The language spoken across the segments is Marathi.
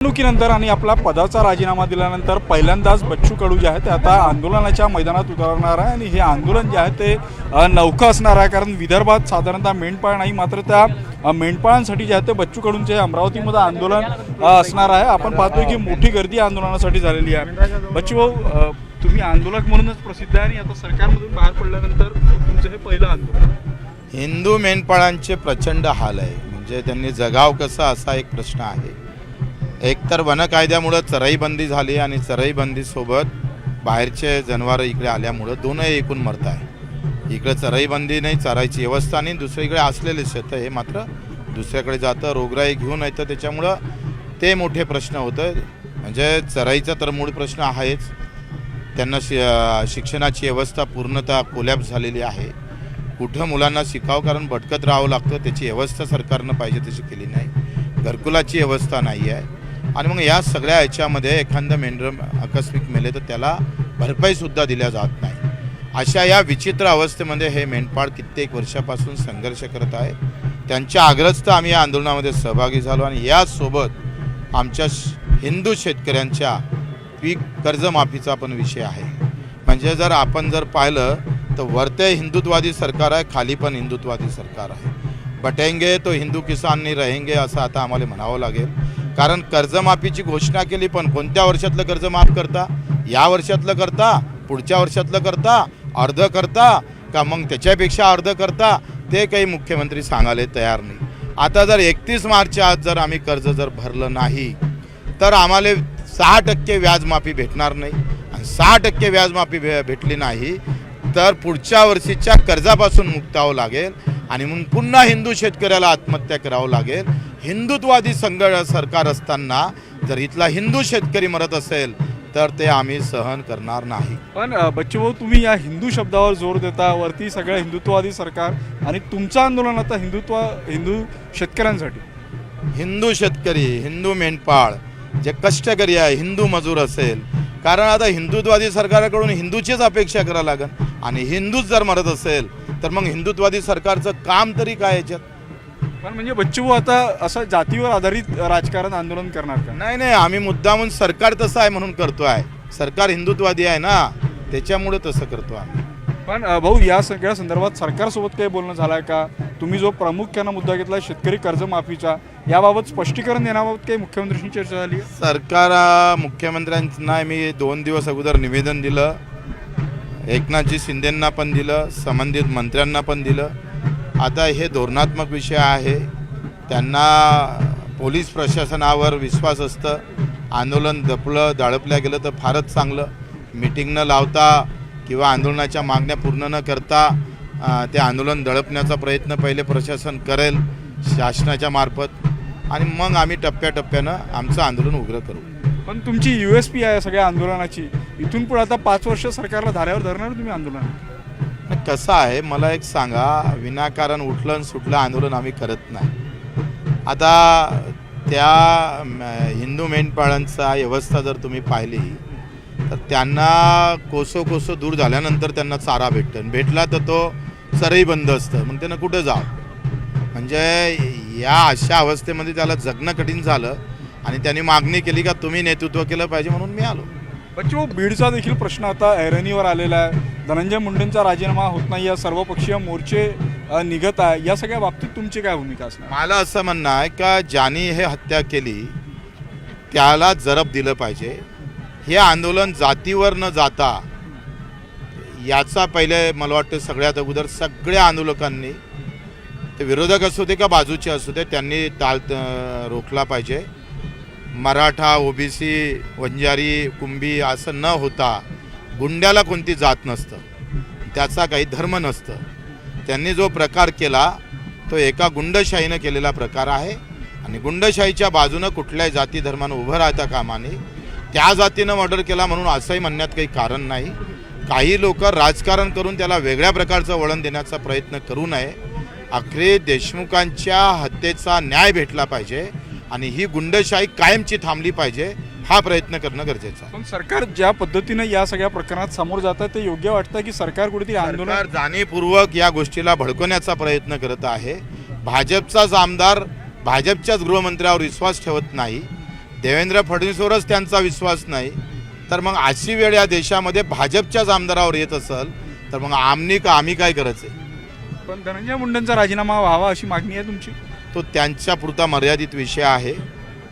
निवडणुकीनंतर आणि आपला पदाचा राजीनामा दिल्यानंतर पहिल्यांदाच बच्चू कडू जे आहे ते आता आंदोलनाच्या मैदानात उतरणार आहे आणि हे आंदोलन जे आहे ते नवखं असणार आहे, कारण विदर्भात साधारणतः मेंढपाळ नाही, मात्र त्या मेंढपाळांसाठी जे आहे ते बच्चू कडूंचे अमरावतीमध्ये आंदोलन असणार आहे। आपण पाहतोय की मोठी गर्दी आंदोलनासाठी झालेली आहे। बच्चू भाऊ, तुम्ही आंदोलक म्हणूनच प्रसिद्ध आहे आणि आता सरकारमधून बाहेर पडल्यानंतर तुमचं हे पहिलं आंदोलन। हिंदू मेंढपाळांचे प्रचंड हाल आहे, म्हणजे त्यांनी जगाव कसं असा एक प्रश्न आहे। एकतर वन कायद्यामुळे चराई बंदी झाली आणि चराई बंदीसोबत बाहेरचे जनावरं इकडे आल्यामुळं दोनही एकूण मरत आहे। इकडे चराई बंदी नाही, चराईची व्यवस्था नाही, दुसरीकडे असलेले शेतं हे मात्र दुसऱ्याकडे जातं, रोगराई घेऊन येतं, त्याच्यामुळं ते मोठे प्रश्न होतं। म्हणजे चराईचा तर मूळ प्रश्न आहेच, त्यांना शिक्षणाची व्यवस्था पूर्णतः कोलॅप्स झालेली आहे। कुठं मुलांना शिकावं, कारण भटकत राहावं लागतं, त्याची व्यवस्था सरकारनं पाहिजे तशी केली नाही, घरकुलाची व्यवस्था नाही आहे। आणि मग या सगळ्या ह्याच्यामध्ये एखादं मेंढर आकस्मिक मेले तर त्याला भरपाईसुद्धा दिल्या जात नाही। अशा या विचित्र अवस्थेमध्ये हे मेंढपाळ कित्येक वर्षापासून संघर्ष करत आहे। त्यांच्या आग्रहास्तव आम्ही या आंदोलनामध्ये सहभागी झालो आणि यासोबत आमच्या हिंदू शेतकऱ्यांच्या पीक कर्जमाफीचा पण विषय आहे। म्हणजे जर आपण पाहिलं तर वरते हिंदुत्ववादी सरकार आहे, खाली पण हिंदुत्ववादी सरकार आहे। बटेंगे तो हिंदू किसान नहीं रहेंगे असं आता आम्हाला म्हणावं लागेल, कारण कर्जमाफीची घोषणा केली, पण कोणत्या वर्षातलं कर्ज माफ करता? या वर्षातलं करता, पुढच्या वर्षातलं करता, अर्ध करता का मग त्याच्यापेक्षा अर्ध करता, ते काही मुख्यमंत्री सांगायला तयार नाही। आता जर 31 मार्चच्या आज जर आम्ही कर्ज भरलं नाही तर आम्हाला 6% व्याजमाफी भेटणार नाही, आणि 6% व्याजमाफी भेटली नाही तर पुढच्या वर्षीच्या कर्जापासून मुक्त व्हावं लागेल आणि मग पुन्हा हिंदू शेतकऱ्याला आत्महत्या करावं लागेल। हिंदुत्ववादी सरकार असताना जर इथला हिंदू शेतकरी मरत असेल तर ते आम्ही सहन करणार नाही। पण बच्चू भाऊ, तुम्ही या हिंदू शब्दावर जोर देता, वरती सगळं हिंदुत्ववादी सरकार, आणि तुमचं आंदोलन आता हिंदू शेतकऱ्यांसाठी। हिंदू शेतकरी, हिंदू मेंढपाळ जे कष्टकरी आहे, हिंदू मजूर असेल, कारण आता हिंदुत्ववादी सरकारकडून हिंदूचीच अपेक्षा करावं लागेल, आणि हिंदूच जर मरत असेल तर मग हिंदुत्ववादी सरकारचं काम तरी काय याच्यात? पण म्हणजे बच्चू भाऊ, आता असं जातीवर आधारित राजकारण आंदोलन करणार का? नाही, आम्ही मुद्दामून सरकार तसं आहे म्हणून करतो आहे, सरकार हिंदुत्ववादी आहे ना, त्याच्यामुळे तसं करतो आम्ही। पण भाऊ, या सगळ्या संदर्भात सरकारसोबत काही बोलणं झालं आहे का? तुम्ही जो प्रामुख्यानं मुद्दा घेतला शेतकरी कर्जमाफीचा, याबाबत स्पष्टीकरण देण्याबाबत काही मुख्यमंत्र्यांशी चर्चा झाली? सरकार मुख्यमंत्र्यांना मी 2 दिवस अगोदर निवेदन दिलं, एकनाथजी शिंदेंना पण दिलं, संबंधित मंत्र्यांना पण दिलं। आता हे धोरणात्मक विषय आहे, त्यांना पोलीस प्रशासनावर विश्वास असतं। आंदोलन दडपल्या गेलं तर फारच चांगलं, मीटिंग न लावता किंवा आंदोलनाच्या मागण्या पूर्ण न करता ते आंदोलन दडपण्याचा प्रयत्न पहिले प्रशासन करेल शासनाच्या मार्फत, आणि मग आम्ही टप्प्याटप्प्यानं आमचं आंदोलन उग्र करू। पण तुमची USP आहे सगळ्या आंदोलनाची, इथून पुढे आता 5 वर्ष सरकारला धाऱ्यावर धरणार तुम्ही आंदोलन? कसं आहे, मला एक सांगा, विनाकारण उठलं सुटलं आंदोलन आम्ही करत नाही। आता त्या हिंदू मेंढपाळांचा व्यवस्था जर तुम्ही पाहिली तर त्यांना कोसो दूर झाल्यानंतर त्यांना चारा भेटला तर तो चरही बंद असतं, मग त्यांना कुठं जावं? म्हणजे या अशा अवस्थेमध्ये त्याला जगणं कठीण झालं, आणि त्यांनी मागणी केली का तुम्ही नेतृत्व केलं पाहिजे, म्हणून मी आलो। बच्चू, बीडचा देखील प्रश्न आता ऐरणीवर आलेला आहे, धनंजय मुंडेंचा राजीनामा होत नाही, या सर्वपक्षीय मोर्चे निघत आहे, या सगळ्या बाबतीत तुमची काय भूमिका असणार? मला असं म्हणणं आहे का ज्यांनी हे हत्या केली त्याला जरब दिलं पाहिजे। हे आंदोलन जातीवर न जाता याचा पहिले मला वाटतं सगळ्यात अगोदर सगळ्या आंदोलकांनी, ते विरोधक असू दे का बाजूचे असू दे, त्यांनी रोखला पाहिजे। मराठा, OBC, वंजारी, कुंभी असं न होता, गुंड्याला कोणती जात नसतं, त्याचा काही धर्म नसतं, त्यांनी जो प्रकार केला तो एका गुंडशाहीनं केलेला प्रकार आहे, आणि गुंडशाहीच्या बाजूनं कुठल्याही जाती धर्मानं उभं राहता कामा नये। त्या जातीनं मर्डर केला म्हणून असंही म्हणण्यात काही कारण नाही। काही लोक राजकारण करून त्याला वेगळ्या प्रकारचं वळण देण्याचा प्रयत्न करू नये। अखेर देशमुखांच्या हत्येचा न्याय भेटला पाहिजे आणि ही गुंडशाही कायमची थांबली पाहिजे, हा प्रयत्न करणं गरजेचं आहे। पण सरकार ज्या पद्धतीने या सगळ्या प्रकरणात समोर जातं ते योग्य वाटतं की सरकार कुठेतरी आंदोलन जाणीवपूर्वक या गोष्टीला भडकवण्याचा प्रयत्न करत आहे? भाजपचाच आमदार भाजपच्याच गृहमंत्र्यावर विश्वास ठेवत नाही, देवेंद्र फडणवीसवरच त्यांचा विश्वास नाही, तर मग अशी वेळ या देशामध्ये भाजपच्याच आमदारावर येत असेल तर मग आम्ही काय करायचं आहे? पण धनंजय मुंडेंचा राजीनामा व्हावा अशी मागणी आहे तुमची? तो त्यांच्या पुरता मर्यादित विषय आहे.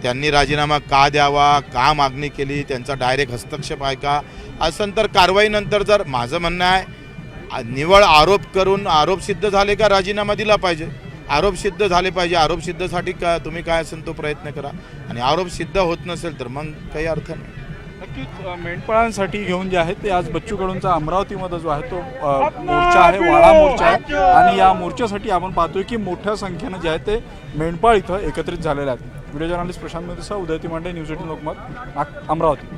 त्यांनी राजीनामा का द्यावा, का मागणी केली, त्यांचा डायरेक्ट हस्तक्षेप आहे का, असं तर कारवाईनंतर जर माझं म्हणणं आहे निवळ आरोप करून आरोप सिद्ध झाले का राजीनामा दिला पाहिजे. आरोप सिद्ध झाले पाहिजे. आरोप सिद्धसाठी का तुम्ही काय असेल तो प्रयत्न करा आणि आरोप सिद्ध होत नसेल तर मग काही अर्थ नाही. नक्कीच मेंढपाळांसाठी घेऊन जे आहे ते आज बच्चू कडूंचा अमरावतीमध्ये जो आहे तो मोर्चा आहे, वाडा मोर्चा आहे आणि या मोर्चासाठी आपण पाहतोय की मोठ्या संख्येनं जे आहे ते मेंढपाळ इथं एकत्रित झालेले आहेत. व्हिडिओ जर्नलिस्ट प्रशांत मेहता, उदय तिमांडे, न्यूज 18 लोकमत, अमरावती.